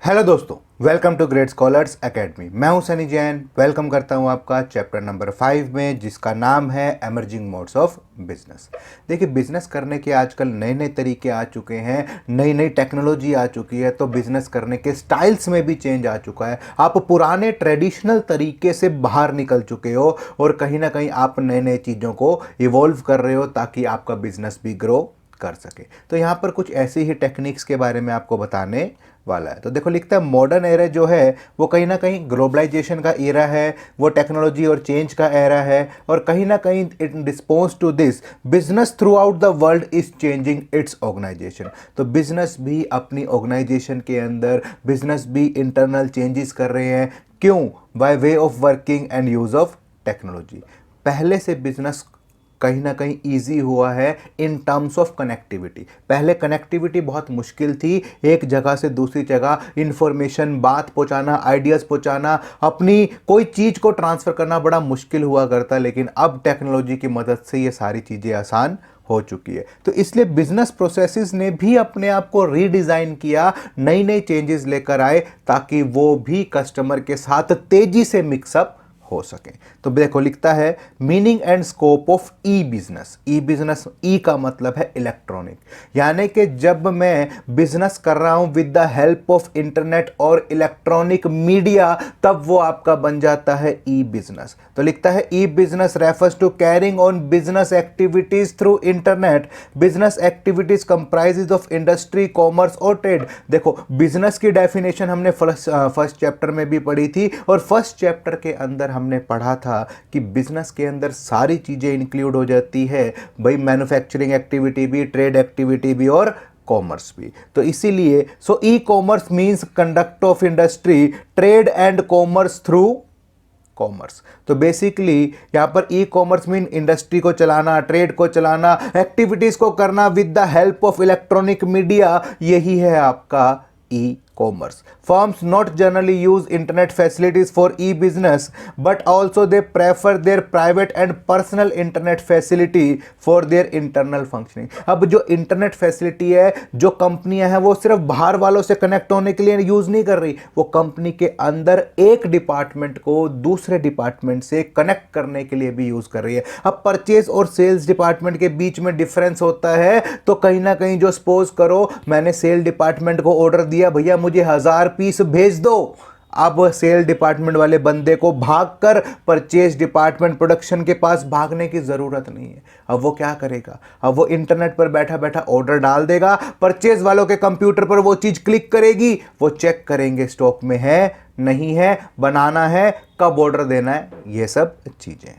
Hello दोस्तों, welcome to great scholars academy. मैं हूं सनी जैन। वेलकम करता हूं आपका चैप्टर नंबर 5 में, जिसका नाम है एमर्जिंग मोड्स ऑफ बिजनेस। देखिए, बिजनेस करने के आजकल नए नए तरीके आ चुके हैं, नई नई टेक्नोलॉजी आ चुकी है, तो बिजनेस करने के स्टाइल्स में भी चेंज आ चुका है। आप पुराने ट्रेडिशनल तरीके से बाहर निकल चुके हो और कहीं ना कहीं आप नए नए चीज़ों को इवॉल्व कर रहे हो ताकि आपका बिजनेस भी ग्रो कर सके। तो यहाँ पर कुछ ऐसी ही टेक्निक्स के बारे में आपको बताने वाला है। तो देखो, लिखता है मॉडर्न एरा जो है वो कहीं ना कहीं ग्लोबलाइजेशन का एरा है, वो टेक्नोलॉजी और चेंज का एरा है, और कहीं ना कहीं in response to this business throughout the world is changing its organisation. तो बिजनेस भी अपनी ऑर्गेनाइजेशन के अंदर बिजनेस भी इंटरनल चेंजेस कर रहे हैं। क्यों? By way of working and use of technology. पहले से बिजनेस कहीं ना कहीं ईजी हुआ है इन टर्म्स ऑफ कनेक्टिविटी। पहले कनेक्टिविटी बहुत मुश्किल थी, एक जगह से दूसरी जगह इंफॉर्मेशन, बात पहुंचाना, आइडियाज़ पहुंचाना, अपनी कोई चीज़ को ट्रांसफ़र करना बड़ा मुश्किल हुआ करता। लेकिन अब टेक्नोलॉजी की मदद से ये सारी चीज़ें आसान हो चुकी है। तो इसलिए बिजनेस प्रोसेसेस ने भी अपने आप को रीडिज़ाइन किया, नई नई चेंजेस लेकर आए ताकि वो भी कस्टमर के साथ तेज़ी से मिक्सअप हो सके। तो देखो, लिखता है meaning and scope of e business. E business, e का मतलब है इलेक्ट्रॉनिक, यानी कि जब मैं बिजनेस कर रहा हूं with the help of internet और इलेक्ट्रॉनिक मीडिया, तब वो आपका बन जाता है ई बिजनेस। तो लिखता है e business refers to carrying on business activities through internet. Business activities comprises of industry, commerce और ट्रेड। देखो, बिजनेस की डेफिनेशन हमने फर्स्ट चैप्टर में भी पढ़ी थी, और फर्स्ट चैप्टर के अंदर हमने पढ़ा था कि बिजनेस के अंदर सारी चीजें इंक्लूड हो जाती है भाई, मैन्युफैक्चरिंग एक्टिविटी भी, ट्रेड एक्टिविटी भी और कॉमर्स भी। तो इसीलिए e commerce means conduct of industry, trade and commerce through commerce. तो बेसिकली यहां पर ई कॉमर्स मीन इंडस्ट्री को चलाना, ट्रेड को चलाना, एक्टिविटीज को करना with the help of electronic media, यही है आपका ई commerce. Firms not generally use internet facilities for e-business, but also they prefer their private and personal internet facility for their internal functioning. अब जो internet facility है, जो कंपनियां हैं, वो सिर्फ बाहर वालों से कनेक्ट होने के लिए यूज नहीं कर रही, वो कंपनी के अंदर एक डिपार्टमेंट को दूसरे डिपार्टमेंट से कनेक्ट करने के लिए भी यूज कर रही है। अब परचेज और सेल्स डिपार्टमेंट के बीच में डिफरेंस होता है, तो कहीं ना कहीं जो सपोज करो मैंने सेल डिपार्टमेंट को ऑर्डर दिया, भैया मुझे 1000 पीस भेज दो। अब सेल डिपार्टमेंट वाले बंदे को भागकर परचेज डिपार्टमेंट, प्रोडक्शन के पास भागने की जरूरत नहीं है। अब वो क्या करेगा? अब वो इंटरनेट पर बैठा बैठा ऑर्डर डाल देगा, परचेज वालों के कंप्यूटर पर वो चीज क्लिक करेगी, वो चेक करेंगे स्टॉक में है नहीं है, बनाना है, कब ऑर्डर देना है, ये सब चीजें।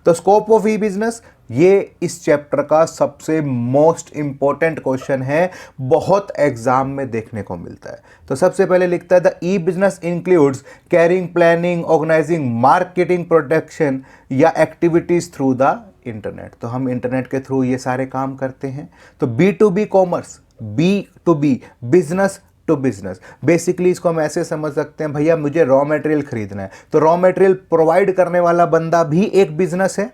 तो स्कोप ऑफ ई बिजनेस, ये इस चैप्टर का सबसे मोस्ट इंपॉर्टेंट क्वेश्चन है, बहुत एग्जाम में देखने को मिलता है। तो सबसे पहले लिखता है the e business includes carrying, planning, organising, marketing, production या एक्टिविटीज थ्रू द इंटरनेट। तो हम इंटरनेट के थ्रू ये सारे काम करते हैं। तो B to B commerce, B to B, business to business. Basically इसको हम ऐसे समझ सकते हैं, भैया मुझे रॉ मटेरियल खरीदना है, तो रॉ मटेरियल प्रोवाइड करने वाला बंदा भी एक बिजनेस है,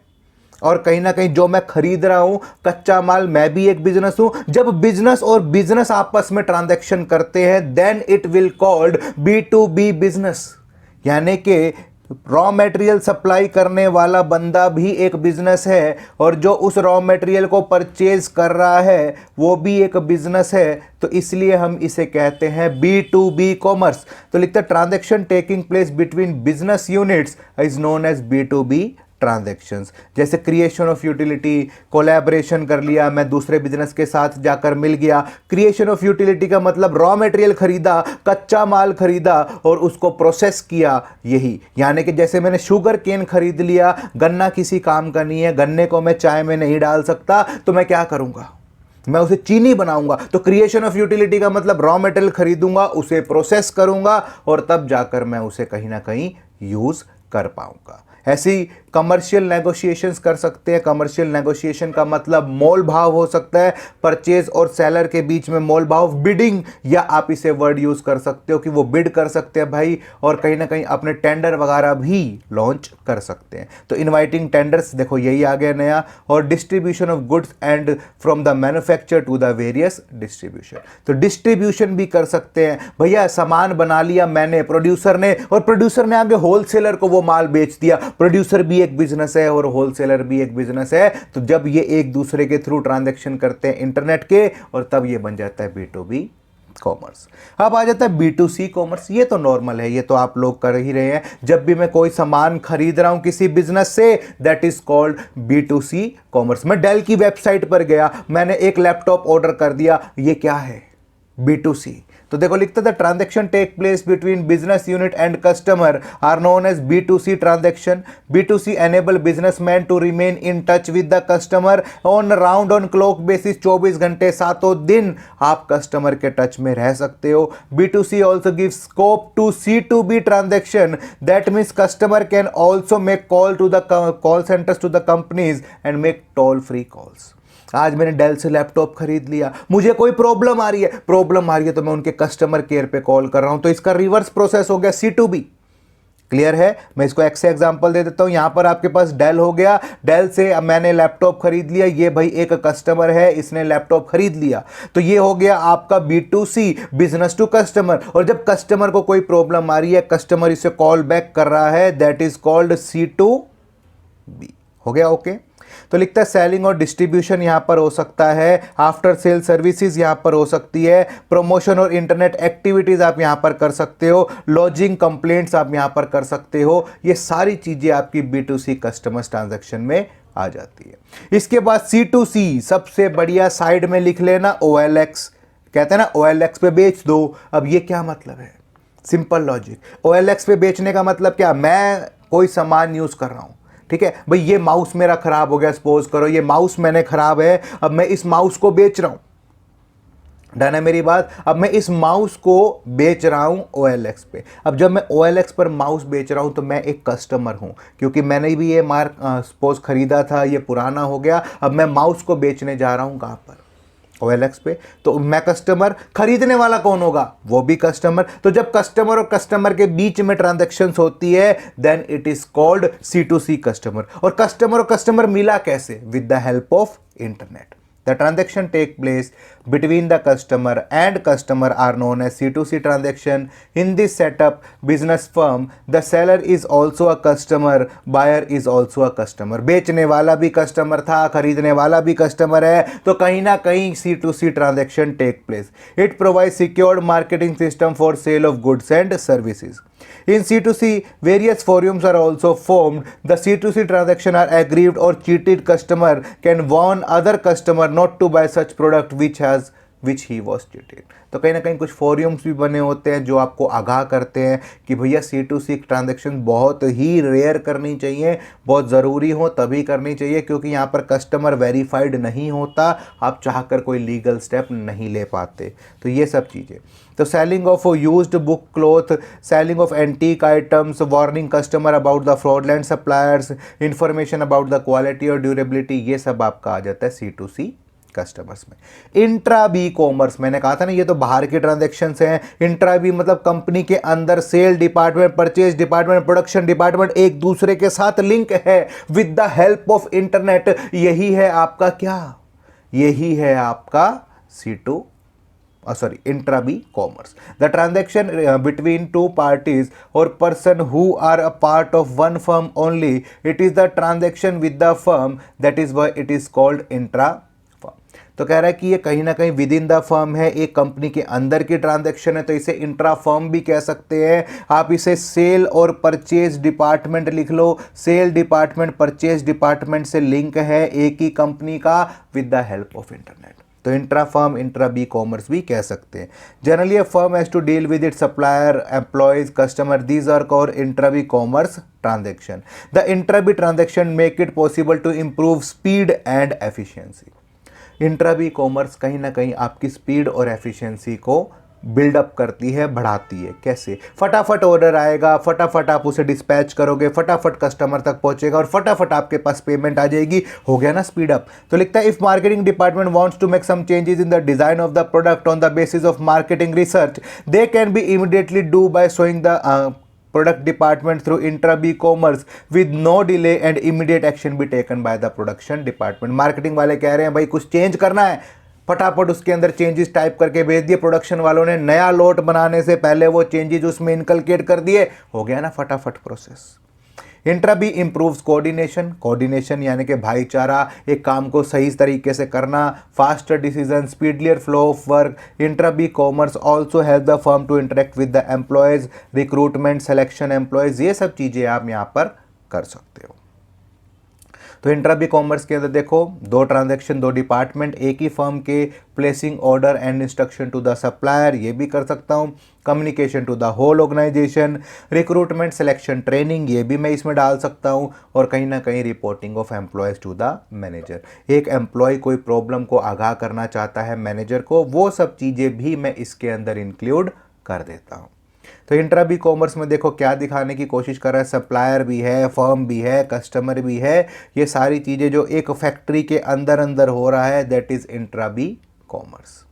और कहीं ना कहीं जो मैं खरीद रहा हूं कच्चा माल, मैं भी एक बिजनेस हूं। जब बिजनेस और बिजनेस आपस में ट्रांजैक्शन करते हैं, then it will called B to B business. यानी कि रॉ मटेरियल सप्लाई करने वाला बंदा भी एक बिजनेस है, और जो उस रॉ मटेरियल को परचेज कर रहा है वो भी एक बिजनेस है। तो इसलिए हम इसे कहते हैं बी टू बी कॉमर्स। तो लिखते हैं transaction taking place between business units is known as B to B transactions. जैसे क्रिएशन ऑफ यूटिलिटी, कोलैबोरेशन कर लिया, मैं दूसरे बिजनेस के साथ जाकर मिल गया। क्रिएशन ऑफ यूटिलिटी का मतलब रॉ मटेरियल खरीदा, कच्चा माल खरीदा और उसको प्रोसेस किया, यही। यानी कि जैसे मैंने शुगर केन खरीद लिया, गन्ना किसी काम का नहीं है, गन्ने को मैं चाय में नहीं डाल सकता, तो मैं क्या करूंगा? मैं उसे चीनी बनाऊंगा। तो क्रिएशन ऑफ यूटिलिटी का मतलब रॉ मटेरियल खरीदूंगा, उसे प्रोसेस करूंगा और तब जाकर मैं उसे कहीं ना कहीं यूज कर पाऊंगा। ऐसी कमर्शियल नेगोशिएशंस कर सकते हैं। कमर्शियल नेगोशिएशन का मतलब मोल भाव हो सकता है, परचेज और सेलर के बीच में मोल भाव, बिडिंग, या आप इसे वर्ड यूज कर सकते हो कि वो बिड कर सकते हैं भाई, और कहीं ना कहीं अपने टेंडर वगैरह भी लॉन्च कर सकते हैं। तो इनवाइटिंग टेंडर्स, देखो यही आ गया नया। और distribution of goods and from the manufacture to the various distribution, तो डिस्ट्रीब्यूशन भी कर सकते हैं। भैया सामान बना लिया मैंने, प्रोड्यूसर ने, और प्रोड्यूसर ने आगे होलसेलर को वो माल बेच दिया। प्रोड्यूसर भी एक बिजनेस है और होलसेलर भी एक बिजनेस है। तो जब ये एक दूसरे के थ्रू ट्रांजैक्शन करते हैं इंटरनेट के, और तब ये बन जाता है B2B कॉमर्स। अब आ जाता है B2C कॉमर्स। ये तो नॉर्मल है, ये तो आप लोग कर ही रहे हैं। जब भी मैं कोई सामान खरीद रहा हूं किसी बिजनेस से, that is called B2C commerce. मैं डेल की वेबसाइट पर गया, मैंने एक लैपटॉप ऑर्डर कर दिया, ये क्या है? B2C। तो देखो लिखता था transaction take place between business unit and customer are known as B2C transaction. B2C enable businessman to remain in touch with the customer on round on clock basis. 24 घंटे सातों दिन आप कस्टमर के टच में रह सकते हो। B2C also give scope to C2B transaction, that means customer can also make call to the call centres to the companies and make toll free calls. आज मैंने डेल से लैपटॉप खरीद लिया, मुझे कोई प्रॉब्लम आ रही है तो मैं उनके कस्टमर केयर पे कॉल कर रहा हूं, तो इसका रिवर्स प्रोसेस हो गया C2B। क्लियर है? मैं इसको एक से एग्जांपल दे देता हूं। यहां पर आपके पास डेल हो गया, डेल से अब मैंने लैपटॉप खरीद लिया, ये भाई एक कस्टमर है, इसने लैपटॉप खरीद लिया, तो ये हो गया आपका B2C, बिजनेस टू कस्टमर। और जब कस्टमर को कोई प्रॉब्लम आ रही है, कस्टमर इसे कॉल बैक कर रहा है, दैट इज कॉल्ड C2B। हो गया? ओके। तो लिखता है सेलिंग और डिस्ट्रीब्यूशन यहां पर हो सकता है, आफ्टर सेल सर्विसेज यहां पर हो सकती है, प्रमोशन और इंटरनेट एक्टिविटीज आप यहां पर कर सकते हो, लॉजिंग कंप्लेंट्स आप यहां पर कर सकते हो। ये सारी चीजें आपकी B2C कस्टमर्स ट्रांजैक्शन में आ जाती है। इसके बाद C2C, सबसे बढ़िया साइड में लिख लेना OLX। कहते हैं ना OLX पे बेच दो। अब ये क्या मतलब है? Simple logic. OLX पे बेचने का मतलब क्या? मैं कोई सामान यूज कर रहा हूं, ठीक है भाई, ये माउस मेरा खराब हो गया, सपोज करो ये माउस मैंने खराब है, अब मैं इस माउस को बेच रहा हूं। डन है मेरी बात? अब मैं इस माउस को बेच रहा हूं OLX पे। अब जब मैं OLX पर माउस बेच रहा हूं तो मैं एक कस्टमर हूं, क्योंकि मैंने भी ये सपोज खरीदा था, ये पुराना हो गया, अब मैं माउस को बेचने जा रहा हूं कहां पर? OLX पे। तो मैं कस्टमर, खरीदने वाला कौन होगा? वो भी कस्टमर। तो जब कस्टमर और कस्टमर के बीच में ट्रांजैक्शंस होती है, then it is called C2C customer. और कस्टमर मिला कैसे? With the help of internet. The transaction take place between the customer and customer are known as C2C transaction. In this setup, business firm, the seller is also a customer, buyer is also a customer. बेचने वाला भी customer था, खरीदने वाला भी customer है, तो कहीं ना कहीं C2C transaction take place. It provides secured marketing system for sale of goods and services. In C2C, various forums are also formed. The C2C transaction are aggrieved or cheated customer can warn other customer not to buy such product which he was cheated. तो कहीं ना कहीं कुछ forums भी बने होते हैं जो आपको आगाह करते हैं कि भैया C2C ट्रांजैक्शन बहुत ही रेयर करनी चाहिए, बहुत ज़रूरी हो तभी करनी चाहिए, क्योंकि यहाँ पर कस्टमर वेरीफाइड नहीं होता, आप चाहकर कोई लीगल स्टेप नहीं ले पाते। तो ये सब चीज़ें। तो selling of used book cloth, selling of antique items, warning customer about the fraudulent suppliers, information about the quality और ड्यूरेबिलिटी, ये सब आपका आ जाता है C2C कस्टमर्स में। इंट्रा बी कॉमर्स, मैंने कहा था ना ये तो बाहर के ट्रांजैक्शंस हैं। इंट्रा बी मतलब कंपनी के अंदर sale department, purchase department, production department एक दूसरे के साथ लिंक है with the help of internet. यही है आपका क्या? यही है आपका intra B commerce. The transaction between two parties और person who are a part of one firm only, it is the transaction with the firm, that is why it is called intra. तो कह रहा है कि ये कहीं ना कहीं विद इन द फर्म है, एक कंपनी के अंदर की ट्रांजैक्शन है, तो इसे इंट्रा फर्म भी कह सकते हैं। आप इसे सेल और परचेज डिपार्टमेंट लिख लो। सेल डिपार्टमेंट परचेज डिपार्टमेंट से लिंक है एक ही कंपनी का with the help of internet. तो intra firm, intra B commerce भी कह सकते हैं। Generally a firm has to deal with its supplier, employees, customer, these are called intra B commerce transaction. The intra B transaction make it possible to improve speed and efficiency. Intra B commerce कहीं ना कहीं आपकी speed और efficiency को buildup करती है, बढ़ाती है। कैसे? फटाफट ऑर्डर आएगा, फटाफट आप उसे डिस्पैच करोगे, फटाफट कस्टमर तक पहुंचेगा और फटाफट आपके पास पेमेंट आ जाएगी। हो गया ना स्पीड अप। तो लिखता है if marketing department wants to make some changes in the design of the product on the basis of marketing research, they can be immediately do by showing the product department through intra-e-commerce with no delay and immediate action be taken by the production department। Marketing वाले कह रहे हैं भाई कुछ change करना है, फटाफट उसके अंदर चेंजेस टाइप करके भेज दिए। प्रोडक्शन वालों ने नया लोट बनाने से पहले वो चेंजेस उसमें इनकलकेट कर दिए। हो गया ना फटाफट process. Intra B improves coordination, coordination यानी कि भाईचारा, एक काम को सही तरीके से करना, faster decision, speedlier flow of work. Intra B commerce also help the firm to interact with the employees, recruitment, selection employees, ये सब चीज़ें आप यहाँ पर कर सकते हो। तो इंट्रा बी कॉमर्स के अंदर देखो, दो ट्रांजैक्शन, दो डिपार्टमेंट, एक ही फर्म के, placing order and instruction to the supplier, ये भी कर सकता हूँ, communication to the whole organisation, recruitment, selection, training, ये भी मैं इसमें डाल सकता हूँ, और कहीं ना कहीं reporting of employees to the manager. एक एम्प्लॉय कोई प्रॉब्लम को आगाह करना चाहता है मैनेजर को, वो सब चीज़ें भी मैं इसके अंदर इंक्लूड कर देता हूँ। तो इंट्रा बी कॉमर्स में देखो क्या दिखाने की कोशिश कर रहा है, सप्लायर भी है, फर्म भी है, कस्टमर भी है, ये सारी चीज़ें जो एक फैक्ट्री के अंदर अंदर हो रहा है, that is intra B commerce.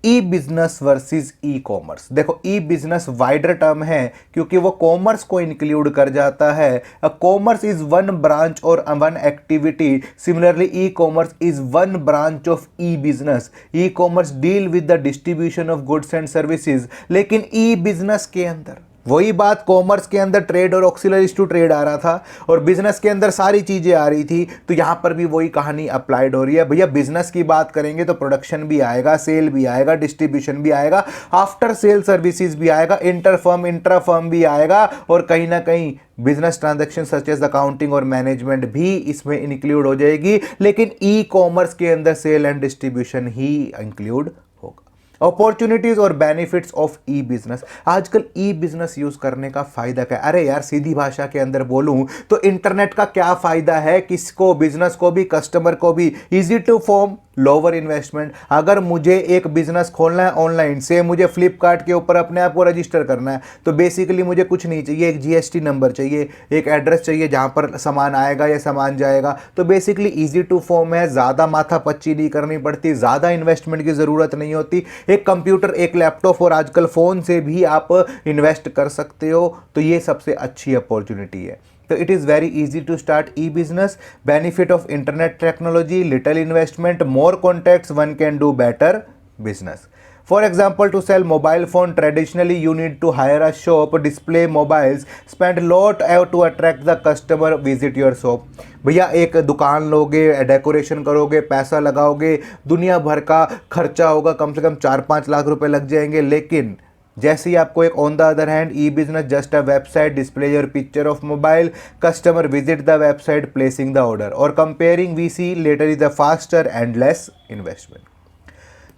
E business versus e commerce, देखो ई बिजनेस वाइडर टर्म है क्योंकि वो कॉमर्स को इंक्लूड कर जाता है। कॉमर्स इज वन ब्रांच और one activity, similarly e commerce is one branch of e business. E commerce deal with the distribution of goods and services, लेकिन ई business के अंदर वही बात, कॉमर्स के अंदर ट्रेड और ऑक्सिलरीज टू ट्रेड आ रहा था और बिजनेस के अंदर सारी चीज़ें आ रही थी, तो यहाँ पर भी वही कहानी अप्लाइड हो रही है। भैया बिजनेस की बात करेंगे तो प्रोडक्शन भी आएगा, सेल भी आएगा, डिस्ट्रीब्यूशन भी आएगा, आफ्टर सेल सर्विसेज भी आएगा, इंटर फर्म इंट्रा फर्म भी आएगा, और कहीं ना कहीं business transaction such as accounting और मैनेजमेंट भी इसमें इंक्लूड हो जाएगी। लेकिन ई कॉमर्स के अंदर सेल एंड डिस्ट्रीब्यूशन ही इंक्लूड होगा। अपॉर्चुनिटीज और बेनिफिट्स ऑफ ई बिजनेस, आजकल ई बिजनेस यूज करने का फायदा क्या है? अरे यार सीधी भाषा के अंदर बोलूं तो इंटरनेट का क्या फायदा है किसको, बिजनेस को भी, कस्टमर को भी। Easy to form, lower investment. अगर मुझे एक बिजनेस खोलना है ऑनलाइन से, मुझे फ्लिपकार्ट के ऊपर अपने आप को रजिस्टर करना है, तो बेसिकली मुझे कुछ नहीं चाहिए, एक जीएसटी नंबर चाहिए, एक एड्रेस चाहिए जहां पर सामान आएगा या सामान जाएगा। तो बेसिकली इजी टू फॉर्म है, ज़्यादा माथा पच्ची नहीं करनी पड़ती, ज़्यादा इन्वेस्टमेंट की ज़रूरत नहीं होती। एक कंप्यूटर, एक लैपटॉप और आजकल फ़ोन से भी आप इन्वेस्ट कर सकते हो, तो ये सबसे अच्छी अपॉर्चुनिटी है। तो it is very easy to start e business. Benefit of internet technology, little investment, more contacts, one can do better business. For example, to sell mobile phone, traditionally you need to hire a shop, display mobiles, spend lot to attract the customer, visit your shop। भैया एक दुकान लोगे, decoration करोगे, पैसा लगाओगे, दुनिया भर का खर्चा होगा, कम से कम 4-5 लाख रुपए लग जाएंगे। लेकिन जैसे ही आपको एक on the other hand e business, just a website, display your picture of mobile, customer visit the website, placing the order, और comparing we see latter is the faster and less investment.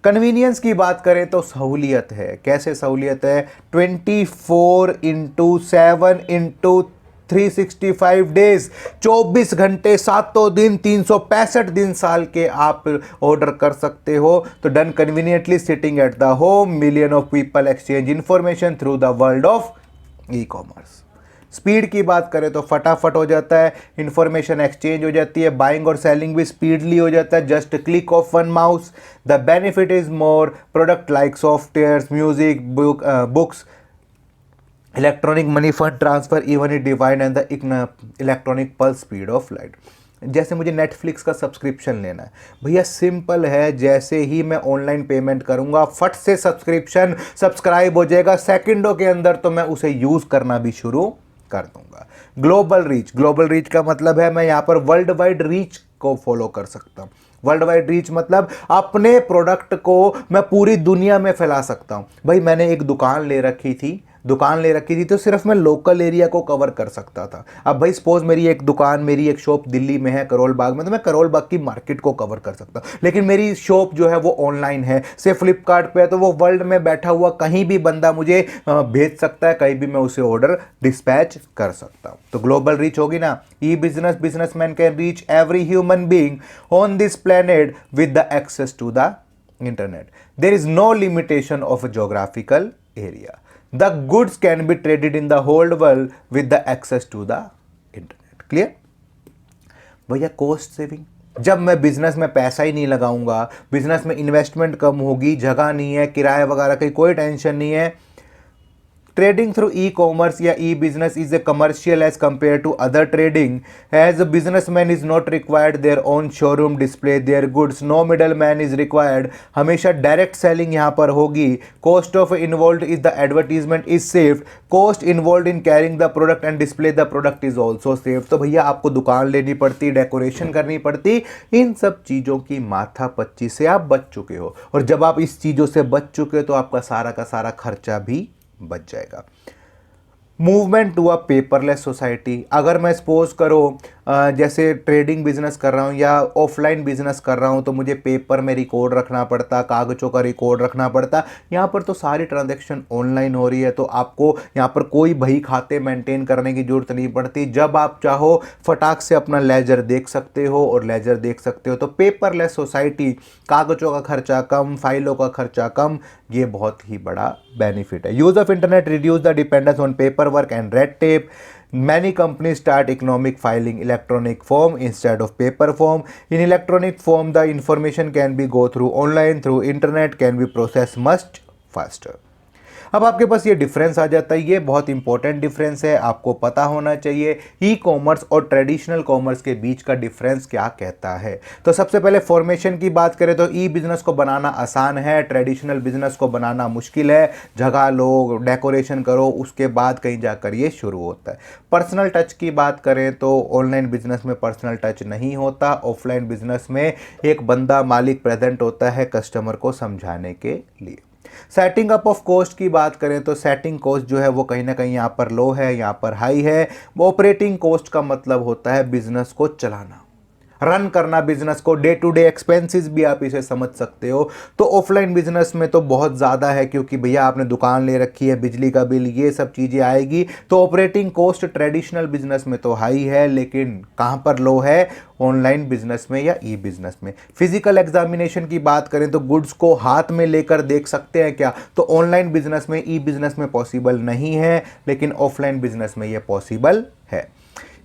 Convenience की बात करें तो सहूलियत है। कैसे सहूलियत है? 24/7/365 डेज, 24 घंटे 7 दिन 365 दिन साल के आप ऑर्डर कर सकते हो। तो done conveniently sitting at the home, million of people exchange information through the world of e commerce. Speed की बात करें तो फटाफट हो जाता है, इंफॉर्मेशन एक्सचेंज हो जाती है, बाइंग और सेलिंग भी स्पीडली हो जाता है, just click of one mouse. The benefit is more, product like software, music, books, electronic money fund transfer, even it divide and the electronic pulse speed of light. जैसे मुझे Netflix का subscription लेना है, भैया simple है, जैसे ही मैं online payment करूंगा फट से सब्सक्रिप्शन सब्सक्राइब हो जाएगा सेकंडों के अंदर, तो मैं उसे यूज़ करना भी शुरू कर दूंगा। ग्लोबल रीच, ग्लोबल रीच का मतलब है मैं यहाँ पर वर्ल्ड वाइड रीच को फॉलो कर सकता हूँ। वर्ल्ड वाइड रीच मतलब अपने प्रोडक्ट को मैं पूरी दुनिया में फैला सकता हूँ। भाई मैंने एक दुकान ले रखी थी तो सिर्फ मैं लोकल एरिया को कवर कर सकता था। अब भाई सपोज मेरी एक शॉप दिल्ली में है, करोल बाग में, तो मैं करोल बाग की मार्केट को कवर कर सकता हूँ। लेकिन मेरी शॉप जो है वो ऑनलाइन है, से फ्लिपकार्ट पे है, तो वो वर्ल्ड में बैठा हुआ कहीं भी बंदा मुझे भेज सकता है, कहीं भी मैं उसे ऑर्डर डिस्पैच कर सकता हूँ। तो ग्लोबल रीच होगी ना। E businessman can reach every human being on this planet with the access to the internet. There is no limitation of geographical area, the goods can be traded in the whole world with the access to the internet. Clear भैया? Cost saving, जब मैं business में पैसा ही नहीं लगाऊंगा, business में investment कम होगी, जगह नहीं है, किराए वगैरह की कोई टेंशन नहीं है। ट्रेडिंग थ्रू ई कॉमर्स या e business is a commercial edge compare to other trading, as a businessman is not required their own showroom display their goods, no middle man is required. हमेशा direct selling यहाँ पर होगी। Cost of involve is the advertisement is saved, cost involve in carrying the product and display the product is also saved. तो भैया आपको दुकान लेनी पड़ती, डेकोरेशन करनी पड़ती, इन सब चीज़ों की माथापच्ची से आप बच चुके हो। और जब आप इस चीज़ों से बच चुके हो तो आपका सारा का सारा खर्चा भी बच जाएगा। Movement to a paperless society, अगर मैं सपोज करो जैसे ट्रेडिंग बिजनेस कर रहा हूँ या ऑफलाइन बिजनेस कर रहा हूँ तो मुझे पेपर में रिकॉर्ड रखना पड़ता, कागज़ों का रिकॉर्ड रखना पड़ता। यहाँ पर तो सारी ट्रांजैक्शन ऑनलाइन हो रही है, तो आपको यहाँ पर कोई बही खाते मेंटेन करने की जरूरत नहीं पड़ती। जब आप चाहो फटाक से अपना लेजर देख सकते हो और लेजर देख सकते हो। तो पेपरलेस सोसाइटी, कागज़ों का खर्चा कम, फाइलों का खर्चा कम, ये बहुत ही बड़ा बेनिफिट है। Use of internet reduce the dependence on paper work and red tape. Many companies start economic filing electronic form instead of paper form. In electronic form, the information can be go through online, through internet, can be processed much faster. अब आपके पास ये difference आ जाता है, ये बहुत important difference है, आपको पता होना चाहिए ई कॉमर्स और ट्रेडिशनल कॉमर्स के बीच का डिफरेंस क्या कहता है। तो सबसे पहले फॉर्मेशन की बात करें तो ई बिजनेस को बनाना आसान है, ट्रेडिशनल बिजनेस को बनाना मुश्किल है। जगह लो, डेकोरेशन करो, उसके बाद कहीं जाकर ये शुरू होता है। पर्सनल टच की बात करें तो ऑनलाइन बिजनेस में पर्सनल टच नहीं होता, ऑफलाइन बिजनेस में एक बंदा मालिक प्रेजेंट होता है कस्टमर को समझाने के लिए। सेटिंग अप ऑफ कॉस्ट की बात करें तो सेटिंग कॉस्ट जो है वो कहीं ना कहीं यहाँ पर लो है, यहाँ पर हाई है। ऑपरेटिंग कॉस्ट का मतलब होता है बिजनेस को चलाना, रन करना बिजनेस को, डे टू डे एक्सपेंसेस भी आप इसे समझ सकते हो। तो ऑफलाइन बिजनेस में तो बहुत ज़्यादा है, क्योंकि भैया आपने दुकान ले रखी है, बिजली का बिल, ये सब चीज़ें आएगी। तो ऑपरेटिंग कॉस्ट ट्रेडिशनल बिजनेस में तो हाई है, लेकिन कहाँ पर लो है? ऑनलाइन बिजनेस में या ई बिजनेस में। फिजिकल एग्जामिनेशन की बात करें तो गुड्स को हाथ में लेकर देख सकते हैं क्या? तो ऑनलाइन बिजनेस में, ई बिजनेस में पॉसिबल नहीं है, लेकिन ऑफलाइन बिजनेस में ये पॉसिबल है।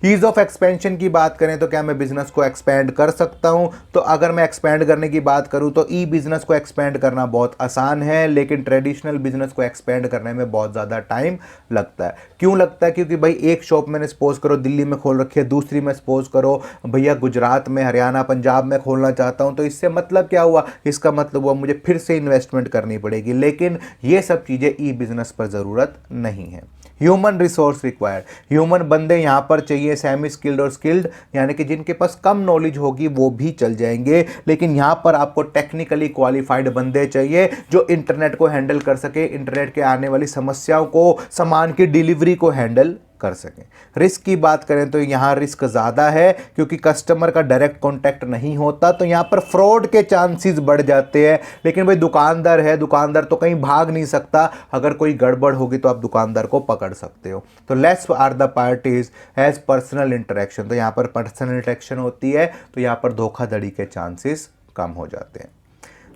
ईज ऑफ एक्सपेंशन की बात करें तो क्या मैं बिजनेस को एक्सपेंड कर सकता हूं? तो अगर मैं एक्सपेंड करने की बात करूं तो ई बिजनेस को एक्सपेंड करना बहुत आसान है, लेकिन ट्रेडिशनल बिजनेस को एक्सपेंड करने में बहुत ज़्यादा टाइम लगता है। क्यों लगता है? क्योंकि भाई एक शॉप मैंने सपोज करो दिल्ली में खोल रखी है, दूसरी में सपोज करो भैया गुजरात में, हरियाणा, पंजाब में खोलना चाहता हूं। तो इससे मतलब क्या हुआ? इसका मतलब हुआ मुझे फिर से इन्वेस्टमेंट करनी पड़ेगी, लेकिन ये सब चीज़ें ई बिजनेस पर ज़रूरत नहीं है। ह्यूमन रिसोर्स रिक्वायर्ड, ह्यूमन बंदे यहाँ पर चाहिए, सेमी स्किल्ड और स्किल्ड, यानी कि जिनके पास कम नॉलेज होगी वो भी चल जाएंगे, लेकिन यहाँ पर आपको टेक्निकली क्वालिफाइड बंदे चाहिए जो इंटरनेट को हैंडल कर सके, इंटरनेट के आने वाली समस्याओं को, सामान की डिलीवरी को हैंडल कर सकें। रिस्क की बात करें तो यहाँ रिस्क ज़्यादा है, क्योंकि कस्टमर का डायरेक्ट कांटेक्ट नहीं होता, तो यहाँ पर फ्रॉड के चांसेस बढ़ जाते हैं। लेकिन भाई दुकानदार है, दुकानदार तो कहीं भाग नहीं सकता, अगर कोई गड़बड़ होगी तो आप दुकानदार को पकड़ सकते हो। तो less are the parties has personal interaction, तो यहाँ पर पर्सनल इंटरेक्शन होती है, तो यहाँ पर धोखाधड़ी के चांसेस कम हो जाते हैं।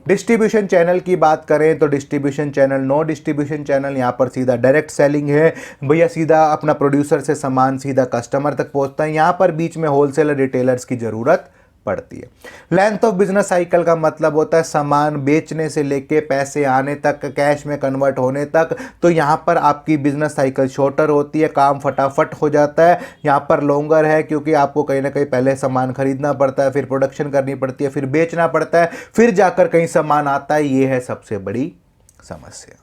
डिस्ट्रीब्यूशन चैनल की बात करें तो distribution channel, no distribution channel, यहाँ पर सीधा डायरेक्ट सेलिंग है, भैया सीधा अपना प्रोड्यूसर से सामान सीधा कस्टमर तक पहुँचता है। यहाँ पर बीच में होलसेलर रिटेलर्स की ज़रूरत पड़ती है। लेंथ ऑफ बिजनेस साइकिल का मतलब होता है सामान बेचने से लेके पैसे आने तक, कैश में कन्वर्ट होने तक। तो यहाँ पर आपकी बिजनेस साइकिल शॉर्टर होती है, काम फटाफट हो जाता है। यहाँ पर लॉन्गर है, क्योंकि आपको कहीं ना कहीं पहले सामान खरीदना पड़ता है, फिर प्रोडक्शन करनी पड़ती है, फिर बेचना पड़ता है, फिर जाकर कहीं सामान आता है। ये है सबसे बड़ी समस्या।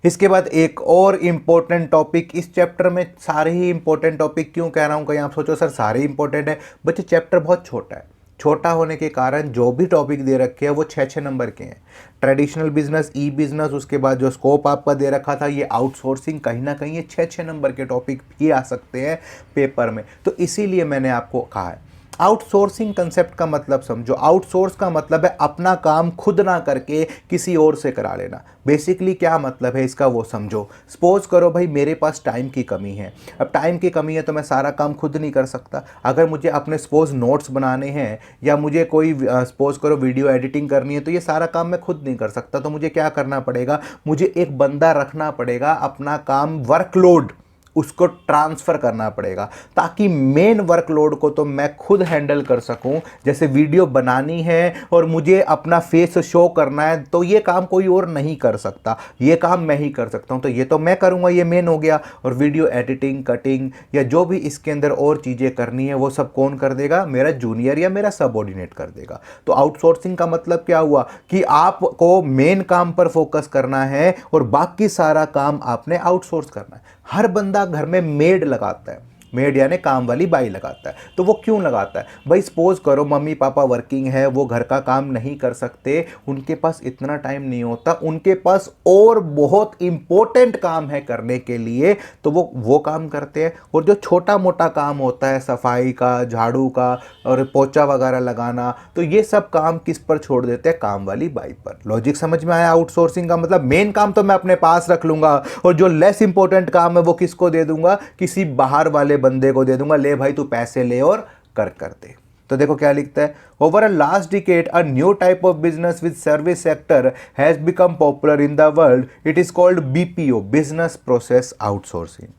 इसके बाद एक और इम्पोर्टेंट टॉपिक इस चैप्टर में, सारे ही इंपॉर्टेंट टॉपिक क्यों कह रहा हूँ, कहीं आप सोचो सर सारे इंपॉर्टेंट है। बच्चे चैप्टर बहुत छोटा है, छोटा होने के कारण जो भी टॉपिक दे रखे हैं वो 6-6 नंबर के हैं। ट्रेडिशनल बिजनेस, ई बिजनेस, उसके बाद जो स्कोप आपका दे रखा था ये आउटसोर्सिंग, कहीं ना कहीं ये 6-6 नंबर के टॉपिक भी आ सकते हैं पेपर में। तो इसीलिए मैंने आपको कहा है आउटसोर्सिंग कंसेप्ट का मतलब समझो। आउटसोर्स का मतलब है अपना काम खुद ना करके किसी और से करा लेना। बेसिकली क्या मतलब है इसका वो समझो। सपोज करो भाई मेरे पास टाइम की कमी है, अब टाइम की कमी है तो मैं सारा काम खुद नहीं कर सकता। अगर मुझे अपने सपोज नोट्स बनाने हैं या मुझे कोई सपोज करो वीडियो एडिटिंग करनी है, तो ये सारा काम मैं खुद नहीं कर सकता। तो मुझे क्या करना पड़ेगा, मुझे एक बंदा रखना पड़ेगा, अपना काम वर्कलोड उसको ट्रांसफ़र करना पड़ेगा, ताकि मेन वर्कलोड को तो मैं खुद हैंडल कर सकूं। जैसे वीडियो बनानी है और मुझे अपना फेस शो करना है, तो ये काम कोई और नहीं कर सकता, ये काम मैं ही कर सकता हूं, तो ये तो मैं करूंगा, ये मेन हो गया। और वीडियो एडिटिंग, कटिंग या जो भी इसके अंदर और चीज़ें करनी है वो सब कौन कर देगा, मेरा जूनियर या मेरा सबऑर्डिनेट कर देगा। तो आउटसोर्सिंग का मतलब क्या हुआ कि आपको मेन काम पर फोकस करना है और बाकी सारा काम आपने आउटसोर्स करना है। हर बंदा घर में मेड लगाता है, मेड यानी काम वाली बाई लगाता है। तो वो क्यों लगाता है भाई, सपोज करो मम्मी पापा वर्किंग है, वो घर का काम नहीं कर सकते, उनके पास इतना टाइम नहीं होता, उनके पास और बहुत इंपॉर्टेंट काम है करने के लिए, तो वो काम करते हैं। और जो छोटा मोटा काम होता है सफाई का, झाड़ू का और पोछा वगैरह लगाना, तो ये सब काम किस पर छोड़ देते हैं, काम वाली बाई पर। लॉजिक समझ में आया। आउटसोर्सिंग का मतलब मेन काम तो मैं अपने पास रख लूंगा और जो लेस इंपॉर्टेंट काम है वो किसको दे दूंगा, किसी बाहर वाले बंदे को दे दूंगा, ले भाई तू पैसे ले और कर दे। तो देखो क्या लिखता है, over a last decade a new type of business with service sector has become popular in the world. It is called BPO, business process outsourcing.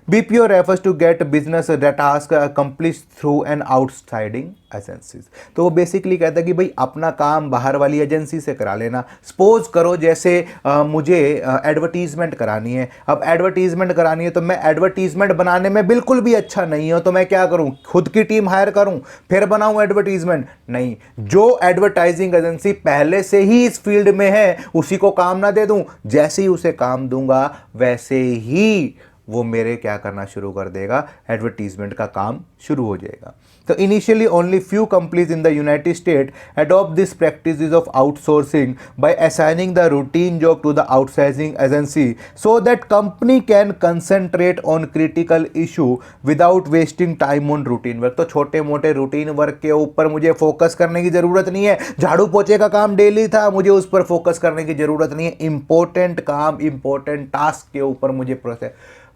BPO refers to get business task accomplished through an outsiding agencies. तो वो basically कहता है कि भाई अपना काम बाहर वाली एजेंसी से करा लेना। सपोज करो जैसे मुझे एडवर्टीजमेंट करानी है, अब एडवर्टीजमेंट करानी है तो मैं एडवर्टीजमेंट बनाने में बिल्कुल भी अच्छा नहीं हूँ, तो मैं क्या करूँ, खुद की टीम हायर करूँ फिर बनाऊँ एडवर्टीजमेंट? नहीं, जो एडवर्टाइजिंग एजेंसी पहले से ही इस फील्ड में है उसी को काम ना दे दूँ, जैसे ही उसे काम दूंगा वैसे ही वो मेरे क्या करना शुरू कर देगा, एडवर्टीजमेंट का काम शुरू हो जाएगा। तो initially only few companies in the United State adopt this practices of outsourcing by assigning the routine job to the outsourcing agency so that company can concentrate on critical issue without wasting time on routine work. तो छोटे मोटे routine work के ऊपर मुझे focus करने की जरूरत नहीं है, झाड़ू पोछे का काम डेली था, मुझे उस पर फोकस करने की जरूरत नहीं है, इंपॉर्टेंट काम, इंपॉर्टेंट टास्क के ऊपर मुझे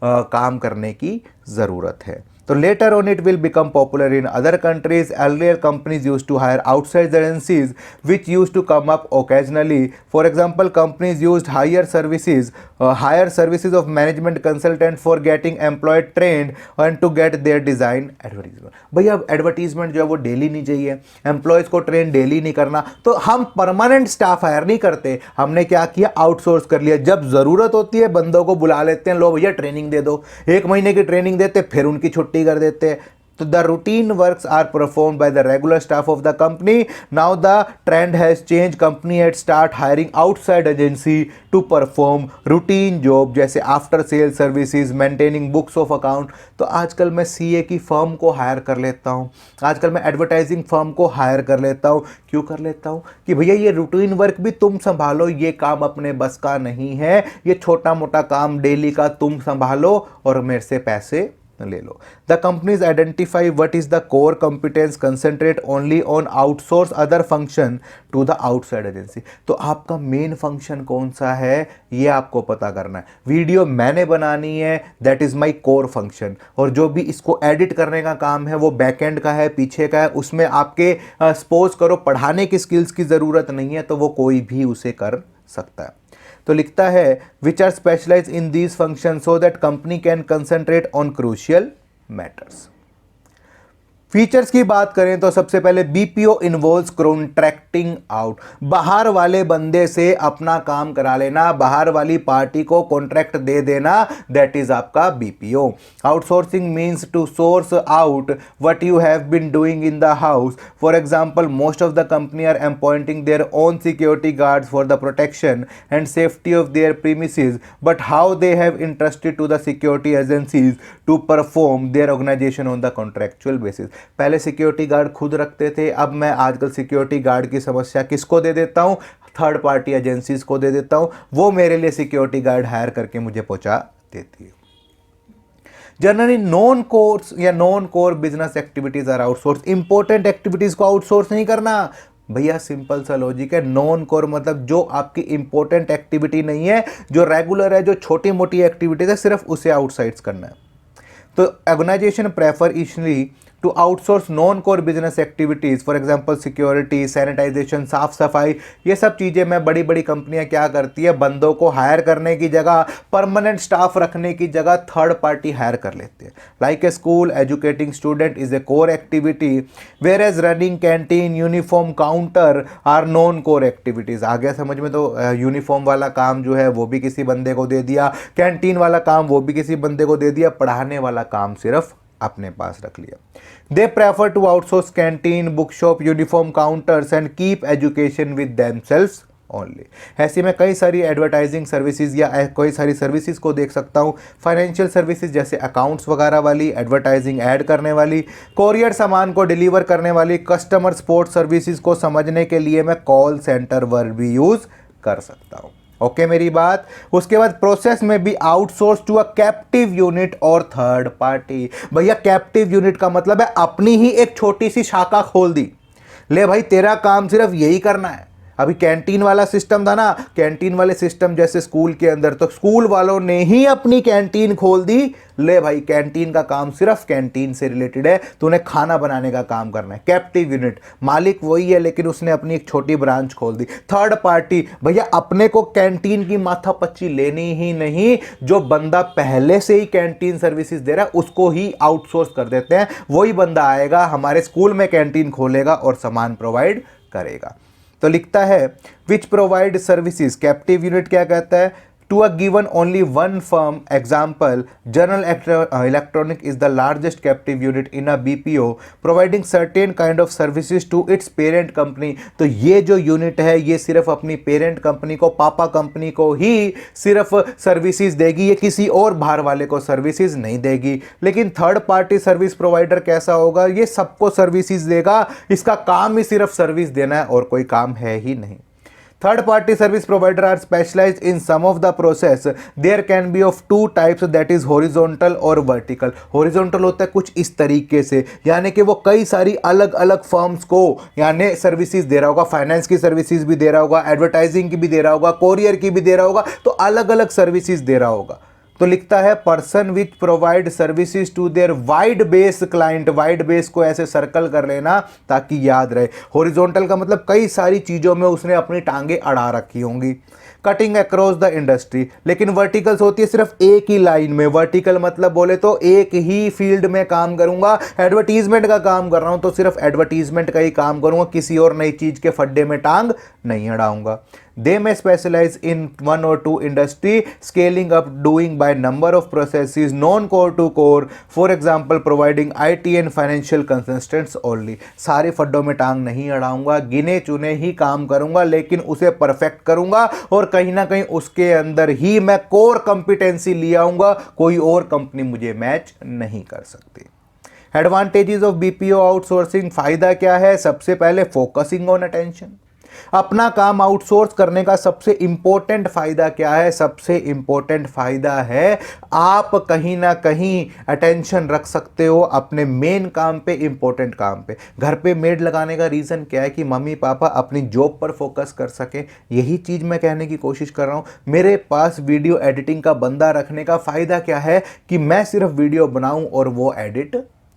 काम करने की ज़रूरत है। तो later on it will become popular in other countries. Earlier companies used to hire outside agencies which used to come up occasionally. For example, companies used hire services of management consultant for getting employee trained and to get their design advertisement. भैया अब advertisement जो है वो daily नहीं चाहिए, employees को train daily नहीं करना, तो हम परमानेंट स्टाफ हायर नहीं करते, हमने क्या किया, आउटसोर्स कर लिया। जब ज़रूरत होती है बंदों को बुला लेते हैं, लो भैया ट्रेनिंग दे दो, 1 महीने की ट्रेनिंग देते फिर उनकी छुट्टी कर देते हैं। तो the routine works are performed by the regular staff of the company. Now the trend has changed. Company had start hiring outside agency to perform routine job जैसे after sale services, maintaining books of account. तो आजकल मैं CA की firm को higher कर लेता हूँ, आजकल मैं एडवर्टाइजिंग फर्म को हायर कर लेता हूँ। क्यों कर लेता हूँ कि भैया ये रूटीन वर्क भी तुम संभालो, ये काम अपने बस का नहीं है, ये छोटा मोटा काम डेली का तुम संभालो और मेरे से पैसे ले लो। The companies identify what is the core competence, concentrate only on outsource other function to the outside agency. तो आपका मेन फंक्शन कौन सा है ये आपको पता करना है। वीडियो मैंने बनानी है, that is my core function, और जो भी इसको एडिट करने का काम है वो बैकएंड का है, पीछे का है, उसमें आपके सपोज करो पढ़ाने की स्किल्स की ज़रूरत नहीं है, तो वो कोई भी उसे कर सकता है। तो लिखता है which are specialise in these function so that company can concentrate on crucial matters. Features की बात करें तो सबसे पहले बीपीओ इन्वॉल्व्स कॉन्ट्रैक्टिंग आउट, बाहर वाले बंदे से अपना काम करा लेना, बाहर वाली पार्टी को कॉन्ट्रैक्ट दे देना, दैट इज आपका BPO. Outsourcing means to source out what you have been doing in the house. For example most of the company are appointing their own security guards for the protection and safety of their premises, but how they have interested to the security agencies to perform their organisation on the contractual basis. पहले security guard खुद रखते थे, अब मैं आजकल security guard की समस्या किसको दे देता हूं, थर्ड पार्टी एजेंसीज को दे देता हूं, वो मेरे लिए सिक्योरिटी गार्ड हायर करके मुझे पहुंचा देती है। जनरली नॉन कोर्स या non core business activities are outsource. Important activities को आउटसोर्स नहीं करना भैया, सिंपल सा लॉजिक है। नॉन कोर मतलब जो आपकी इंपॉर्टेंट एक्टिविटी नहीं है, जो रेगुलर है, जो छोटी मोटी एक्टिविटीज है, सिर्फ उसे आउटसाइड्स करना है। तो organisation prefer easily to outsource non core business activities, for example security, sanitisation, साफ सफाई, ये सब चीज़ें मैं बड़ी बड़ी कंपनियां क्या करती है, बंदों को हायर करने की जगह, परमानेंट स्टाफ रखने की जगह थर्ड पार्टी हायर कर लेते हैं। Like a school educating student is a core activity, whereas running canteen, uniform counter are non core activities. आ गया समझ में? तो यूनिफॉर्म वाला काम जो है वो भी किसी बंदे को दे दिया, कैंटीन वाला काम वो भी किसी बंदे को दे दिया, पढ़ाने वाला काम सिर्फ अपने पास रख लिया। They prefer to outsource canteen, book shop, uniform counters and keep education with themselves only. ऐसी मैं कई सारी एडवर्टाइजिंग सर्विसेज या कई सारी सर्विसेज को देख सकता हूँ। फाइनेंशियल सर्विसेज जैसे अकाउंट्स वगैरह वाली, एडवर्टाइजिंग ऐड करने वाली, कोरियर सामान को डिलीवर करने वाली, कस्टमर सपोर्ट सर्विसेज को समझने के लिए मैं कॉल सेंटर वर्ड भी यूज कर सकता हूँ। ओके मेरी बात। उसके बाद प्रोसेस में भी outsource to a captive unit और थर्ड पार्टी। भैया कैप्टिव यूनिट का मतलब है अपनी ही एक छोटी सी शाखा खोल दी, ले भाई तेरा काम सिर्फ यही करना है। अभी कैंटीन वाला सिस्टम था ना, कैंटीन वाले सिस्टम जैसे स्कूल के अंदर, तो स्कूल वालों ने ही अपनी कैंटीन खोल दी, ले भाई कैंटीन का काम सिर्फ कैंटीन से रिलेटेड है, तूने खाना बनाने का काम करना है। कैप्टिव यूनिट, मालिक वही है लेकिन उसने अपनी एक छोटी ब्रांच खोल दी। थर्ड पार्टी, भैया अपने को कैंटीन की माथापच्ची लेनी ही नहीं, जो बंदा पहले से ही कैंटीन सर्विसेज दे रहा है उसको ही आउटसोर्स कर देते हैं। वही बंदा आएगा हमारे स्कूल में कैंटीन खोलेगा और सामान प्रोवाइड करेगा। तो लिखता है which provide services, captive unit क्या कहता है, to a given only one firm. Example, general electronic is the largest captive unit in a BPO providing certain kind of services to its parent company. तो ये जो unit है ये सिर्फ अपनी पेरेंट कंपनी को, पापा कंपनी को ही सिर्फ सर्विसेज देगी, ये किसी और बाहर वाले को सर्विसेज नहीं देगी। लेकिन थर्ड पार्टी सर्विस प्रोवाइडर कैसा होगा, ये सबको सर्विसेज देगा, इसका काम ही सिर्फ सर्विस देना है और कोई काम है ही नहीं। Third party service provider are specialized in some of the process. There can be of two types, that is horizontal और vertical. Horizontal होता है कुछ इस तरीके से, यानी कि वो कई सारी अलग अलग फर्म्स को यानी सर्विसेज दे रहा होगा, फाइनेंस की सर्विसेज भी दे रहा होगा, एडवर्टाइजिंग की भी दे रहा होगा, कोरियर की भी दे रहा होगा, तो अलग अलग सर्विसेज दे रहा होगा। तो लिखता है person which provide services to their wide base client. Wide base को ऐसे सर्कल कर लेना ताकि याद रहे। हॉरिजॉन्टल का मतलब कई सारी चीज़ों में उसने अपनी टांगे अड़ा रखी होंगी, कटिंग अक्रॉस द इंडस्ट्री। लेकिन वर्टिकल्स होती है सिर्फ एक ही लाइन में। वर्टिकल मतलब बोले तो एक ही फील्ड में काम करूंगा, एडवर्टीजमेंट का काम कर रहा हूं तो सिर्फ एडवर्टीजमेंट का ही काम करूंगा, किसी और नई चीज के फड्डे में टांग नहीं अड़ाऊंगा। They may specialize in one or two industry, scaling up doing by number of processes non-core to core, for example providing IT and financial consultants only। सारे फड्डों में टांग नहीं अड़ाऊंगा, गिने चुने ही काम करूंगा लेकिन उसे परफेक्ट करूंगा और कहीं ना कहीं उसके अंदर ही मैं कोर कंपिटेंसी ले आऊंगा, कोई और कंपनी मुझे मैच नहीं कर सकती। एडवांटेजेस ऑफ बीपीओ आउटसोर्सिंग, फायदा क्या है? सबसे पहले फोकसिंग ऑन अटेंशन। अपना काम आउटसोर्स करने का सबसे इंपॉर्टेंट फायदा क्या है? सबसे इंपॉर्टेंट फायदा है आप कहीं ना कहीं अटेंशन रख सकते हो अपने मेन काम पे, इंपॉर्टेंट काम पे। घर पे मेड लगाने का रीज़न क्या है कि मम्मी पापा अपनी जॉब पर फोकस कर सकें, यही चीज़ मैं कहने की कोशिश कर रहा हूँ। मेरे पास वीडियो एडिटिंग का बंदा रखने का फ़ायदा क्या है कि मैं सिर्फ वीडियो बनाऊँ और वो एडिट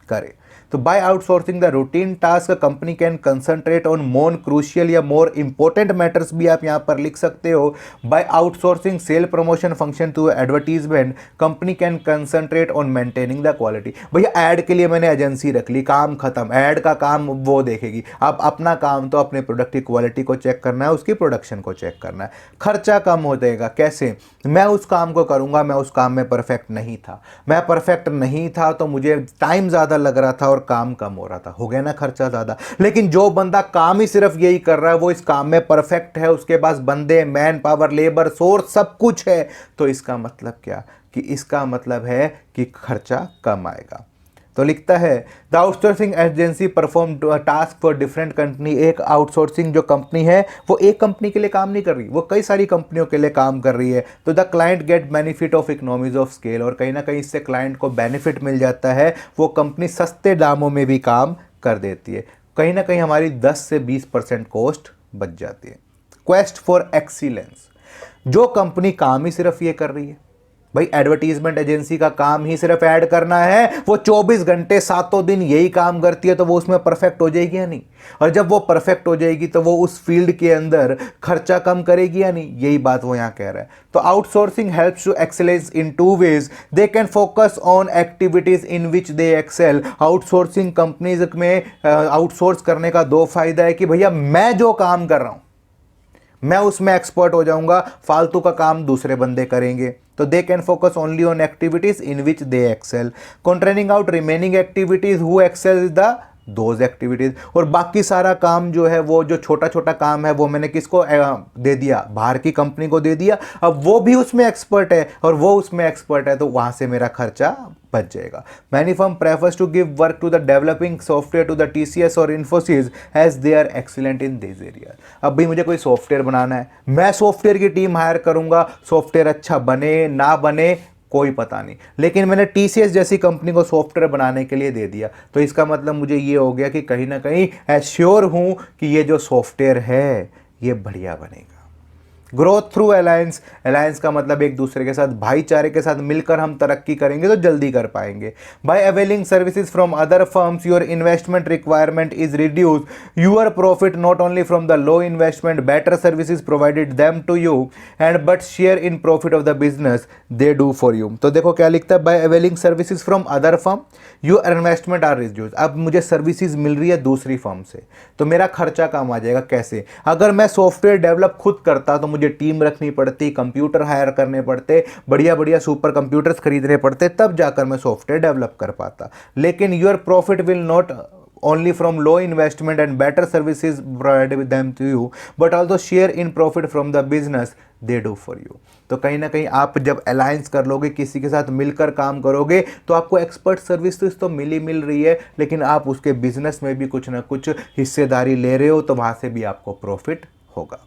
करे। तो by outsourcing the routine task company can concentrate on more crucial या मोर इंपॉर्टेंट मैटर्स भी आप यहाँ पर लिख सकते हो। By outsourcing sale promotion function to advertisement company can concentrate on maintaining the quality. भैया ऐड के लिए मैंने एजेंसी रख ली, काम खत्म, ऐड का काम वो देखेगी। अब अपना काम तो अपने प्रोडक्ट की क्वालिटी को चेक करना है, उसकी प्रोडक्शन को चेक करना है। खर्चा कम हो जाएगा कैसे? मैं उस काम को करूँगा, मैं उस काम में परफेक्ट नहीं था, मैं परफेक्ट नहीं था तो मुझे टाइम ज़्यादा लग रहा था और काम कम हो रहा था, हो गया ना खर्चा ज्यादा। लेकिन जो बंदा काम ही सिर्फ यही कर रहा है, वो इस काम में परफेक्ट है, उसके पास बंदे, मैन पावर, लेबर, सोर्स सब कुछ है, तो इसका मतलब क्या? कि इसका मतलब है कि खर्चा कम आएगा। तो लिखता है the outsourcing agency perform task for different company. एक आउटसोर्सिंग जो कंपनी है वो एक कंपनी के लिए काम नहीं कर रही, वो कई सारी कंपनियों के लिए काम कर रही है। तो the client get benefit of economies of scale, और कहीं ना कहीं इससे क्लाइंट को बेनिफिट मिल जाता है, वो कंपनी सस्ते दामों में भी काम कर देती है। कहीं ना कहीं हमारी 10 से 20% कॉस्ट बच जाती है। क्वेस्ट फॉर एक्सीलेंस, जो कंपनी काम ही सिर्फ ये कर रही है, भाई एडवर्टीजमेंट एजेंसी का काम ही सिर्फ ऐड करना है, वो 24 घंटे 7 दिन यही काम करती है, तो वो उसमें परफेक्ट हो जाएगी या नहीं? और जब वो परफेक्ट हो जाएगी तो वो उस फील्ड के अंदर खर्चा कम करेगी या नहीं? यही बात वो यहां कह रहा है। तो outsourcing helps to excellence in 2 ways, they can focus on activities in which they excel. Outsourcing companies में आउटसोर्स करने का 2 फायदा है कि भैया मैं जो काम कर रहा हूं मैं उसमें एक्सपर्ट हो जाऊंगा, फालतू का काम दूसरे बंदे करेंगे। तो they can focus only on activities in which they excel, contracting out remaining activities who excel the those activities. और बाकी सारा काम जो है, वो जो छोटा छोटा काम है, वो मैंने किसको दे दिया? बाहर की कंपनी को दे दिया। अब वो भी उसमें एक्सपर्ट है और वो उसमें एक्सपर्ट है, तो वहां से मेरा खर्चा बच जाएगा। Many firm prefers to give work to the developing software to the TCS और Infosys as they are excellent in this area. अब भी मुझे कोई सॉफ्टवेयर बनाना है, मैं सॉफ्टवेयर की टीम हायर करूंगा, सॉफ्टवेयर अच्छा बने ना बने कोई पता नहीं, लेकिन मैंने TCS जैसी कंपनी को सॉफ्टवेयर बनाने के लिए दे दिया, तो इसका मतलब मुझे ये हो गया कि कहीं ना कहीं एश्योर हूं कि ये जो सॉफ्टवेयर है ये बढ़िया बनेगा। ग्रोथ थ्रू अलायंस, अलायंस का मतलब एक दूसरे के साथ, भाईचारे के साथ मिलकर हम तरक्की करेंगे तो जल्दी कर पाएंगे। By availing services from other firms your investment requirement is reduce, your profit not only from the low investment better services provided them to you and but share in profit of the business they do for you. तो देखो क्या लिखता है, by availing services from other firm your investment are reduce. अब मुझे services मिल रही है दूसरी फर्म से, तो मेरा खर्चा कम आ जाएगा। कैसे? अगर मैं सॉफ्टवेयर डेवलप खुद करता तो मुझे टीम रखनी पड़ती, कंप्यूटर हायर करने पड़ते, बढ़िया बढ़िया सुपर कंप्यूटर्स खरीदने पड़ते, तब जाकर मैं सॉफ्टवेयर डेवलप कर पाता। लेकिन your profit will not only from low investment and better services provided with them to you but also share in profit from the business they do for you। तो कहीं ना कहीं आप जब अलायंस कर लोगे, किसी के साथ मिलकर काम करोगे, तो आपको एक्सपर्ट सर्विसेज तो मिल रही है, लेकिन आप उसके बिजनेस में भी कुछ ना कुछ हिस्सेदारी ले रहे हो, तो वहां से भी आपको प्रॉफिट होगा।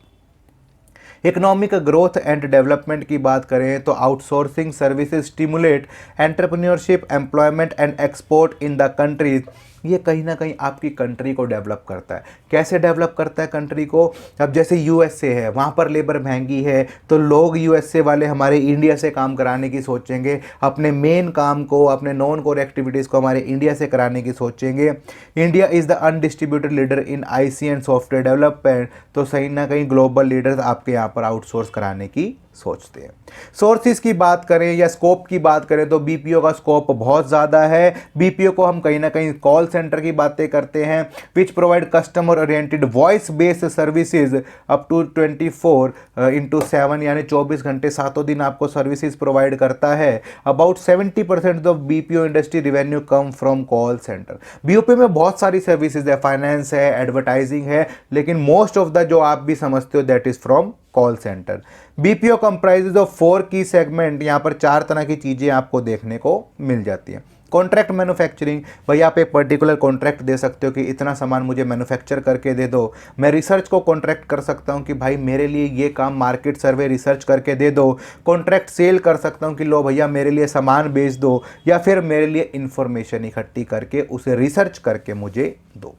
इकोनॉमिक ग्रोथ एंड डेवलपमेंट की बात करें तो outsourcing services stimulate entrepreneurship, employment and export in the countries. ये कहीं ना कहीं आपकी कंट्री को डेवलप करता है। कैसे डेवलप करता है कंट्री को? अब जैसे USA है, वहाँ पर लेबर महंगी है, तो लोग USA वाले हमारे इंडिया से काम कराने की सोचेंगे, अपने मेन काम को, अपने नॉन कोर एक्टिविटीज़ को हमारे इंडिया से कराने की सोचेंगे। India is the undistributed leader in IC and software development, तो सही ना कहीं ग्लोबल लीडर्स आपके यहाँ पर आउटसोर्स कराने की सोचते हैं। सोर्सेज की बात करें या स्कोप की बात करें तो BPO का स्कोप बहुत ज़्यादा है। BPO को हम कहीं ना कहीं कॉल सेंटर की बातें करते हैं, which provide customer oriented voice based services up to 24/7, यानी 24 घंटे 7 दिन आपको सर्विसेज प्रोवाइड करता है। About 70% of BPO industry revenue come from call centre. BPO में बहुत सारी सर्विसेज है, फाइनेंस है, एडवर्टाइजिंग है, लेकिन मोस्ट ऑफ द जो आप भी समझते हो that is from call centre. BPO comprises of 4 की सेगमेंट, यहाँ पर 4 तरह की चीज़ें आपको देखने को मिल जाती हैं। कॉन्ट्रैक्ट मैन्युफैक्चरिंग, भाई आप एक पर्टिकुलर कॉन्ट्रैक्ट दे सकते हो कि इतना सामान मुझे मैन्युफैक्चर करके दे दो। मैं रिसर्च को कॉन्ट्रैक्ट कर सकता हूँ कि भाई मेरे लिए ये काम मार्केट सर्वे रिसर्च करके दे दो। कॉन्ट्रैक्ट सेल कर सकता हूँ कि लो भैया मेरे लिए सामान बेच दो, या फिर मेरे लिए इंफॉर्मेशन इकट्ठी करके उसे रिसर्च करके मुझे दो।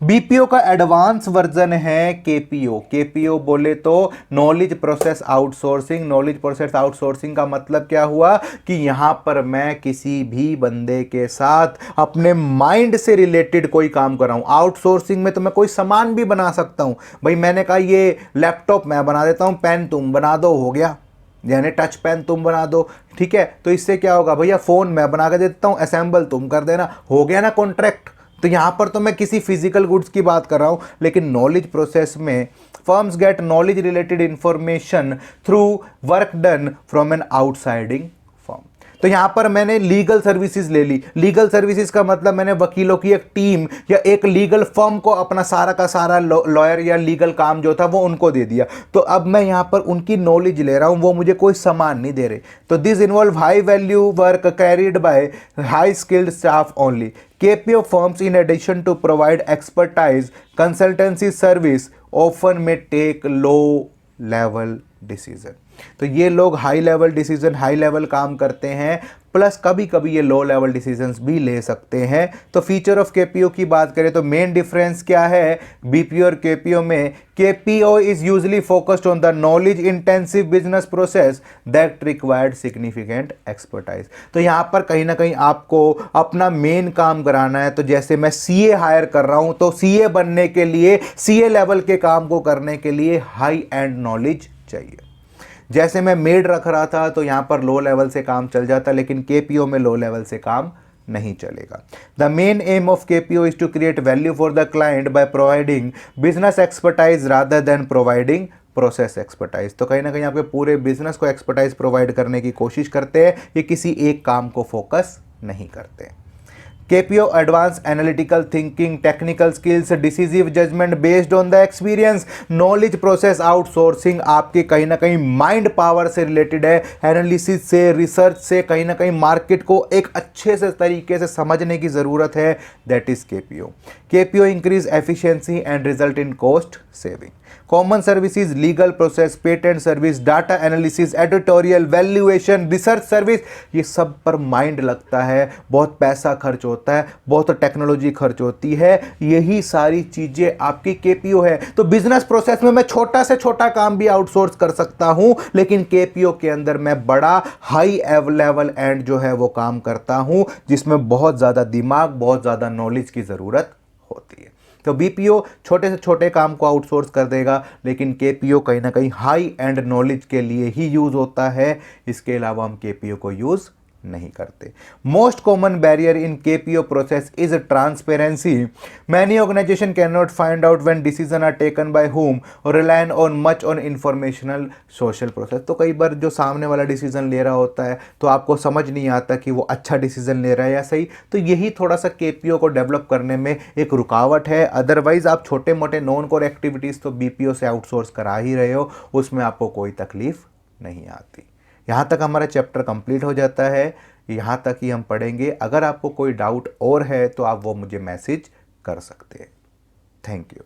BPO का एडवांस वर्जन है KPO। KPO बोले तो knowledge process outsourcing. Knowledge process outsourcing का मतलब क्या हुआ कि यहाँ पर मैं किसी भी बंदे के साथ अपने माइंड से रिलेटेड कोई काम कर रहा हूँ। आउटसोर्सिंग में तो मैं कोई सामान भी बना सकता हूँ। भाई मैंने कहा ये लैपटॉप मैं बना देता हूँ, पेन तुम बना दो, हो गया, यानी टच पेन तुम बना दो, ठीक है। तो इससे क्या होगा भैया, फ़ोन मैं बना के देता हूँ, असेंबल तुम कर देना, हो गया ना कॉन्ट्रैक्ट। तो यहाँ पर तो मैं किसी फिजिकल गुड्स की बात कर रहा हूँ, लेकिन नॉलेज प्रोसेस में firms get knowledge related information through work done from an outsiding firm. तो यहाँ पर मैंने लीगल सर्विसेज ले ली। लीगल सर्विसेज का मतलब मैंने वकीलों की एक टीम या एक लीगल फर्म को अपना सारा का सारा लॉयर या लीगल काम जो था वो उनको दे दिया। तो अब मैं यहाँ पर उनकी नॉलेज ले रहा हूँ, वो मुझे कोई सामान नहीं दे रहे। तो this involve high value work carried by high skilled staff only. KPO firms, in addition to provide expertise, consultancy service, often may take low level decision। तो ये लोग high level decision, high level काम करते हैं, plus कभी कभी ये low level decisions भी ले सकते हैं। तो फीचर ऑफ KPO की बात करें तो मेन डिफरेंस क्या है BPO और KPO में? KPO is usually focused on the knowledge intensive business process that required significant expertise. तो यहाँ पर कहीं ना कहीं आपको अपना मेन काम कराना है। तो जैसे मैं CA हायर कर रहा हूँ, तो CA बनने के लिए, CA लेवल के काम को करने के लिए हाई एंड नॉलेज चाहिए। जैसे मैं मेड रख रहा था तो यहाँ पर लो लेवल से काम चल जाता, लेकिन KPO में लो लेवल से काम नहीं चलेगा। The main aim of KPO is to create value for the client by providing business expertise rather than providing process expertise. तो कहीं ना कहीं आपके पूरे बिजनेस को एक्सपर्टाइज प्रोवाइड करने की कोशिश करते हैं, ये किसी एक काम को फोकस नहीं करते। KPO advanced analytical thinking, technical skills, decisive judgment based on the experience, knowledge process outsourcing आपके कहीं ना कहीं माइंड पावर से रिलेटेड है, एनालिसिस से, रिसर्च से, कहीं ना कहीं मार्केट को एक अच्छे से तरीके से समझने की ज़रूरत है। That is KPO। KPO increase efficiency and result in cost saving. Common services, legal process, patent service, data analysis, editorial, valuation, research service, ये सब पर माइंड लगता है, बहुत पैसा खर्च होता है, बहुत टेक्नोलॉजी खर्च होती है। यही सारी चीज़ें आपकी KPO है। तो बिजनेस प्रोसेस में मैं छोटा से छोटा काम भी आउटसोर्स कर सकता हूं, लेकिन KPO के अंदर मैं बड़ा हाई लेवल एंड जो है वो काम करता हूं, जिसमें बहुत ज़्यादा दिमाग, बहुत ज़्यादा नॉलेज की ज़रूरत होती है। तो BPO छोटे से छोटे काम को आउटसोर्स कर देगा, लेकिन KPO कहीं ना कहीं हाई एंड नॉलेज के लिए ही यूज़ होता है। इसके अलावा हम KPO को यूज़ नहीं करते। Most common barrier in KPO process is transparency. Many organisation can not find out when decision are taken by whom और reliance on much on informational social process. तो कई बार जो सामने वाला डिसीजन ले रहा होता है तो आपको समझ नहीं आता कि वो अच्छा डिसीजन ले रहा है या सही। तो यही थोड़ा सा KPO को डेवलप करने में एक रुकावट है। अदरवाइज आप छोटे मोटे नॉन कोर एक्टिविटीज़ तो BPO से आउटसोर्स करा ही रहे हो, उसमें आपको कोई तकलीफ नहीं आती। यहाँ तक हमारा चैप्टर कंप्लीट हो जाता है, यहाँ तक ही हम पढ़ेंगे। अगर आपको कोई डाउट और है तो आप वो मुझे मैसेज कर सकते हैं। Thank you.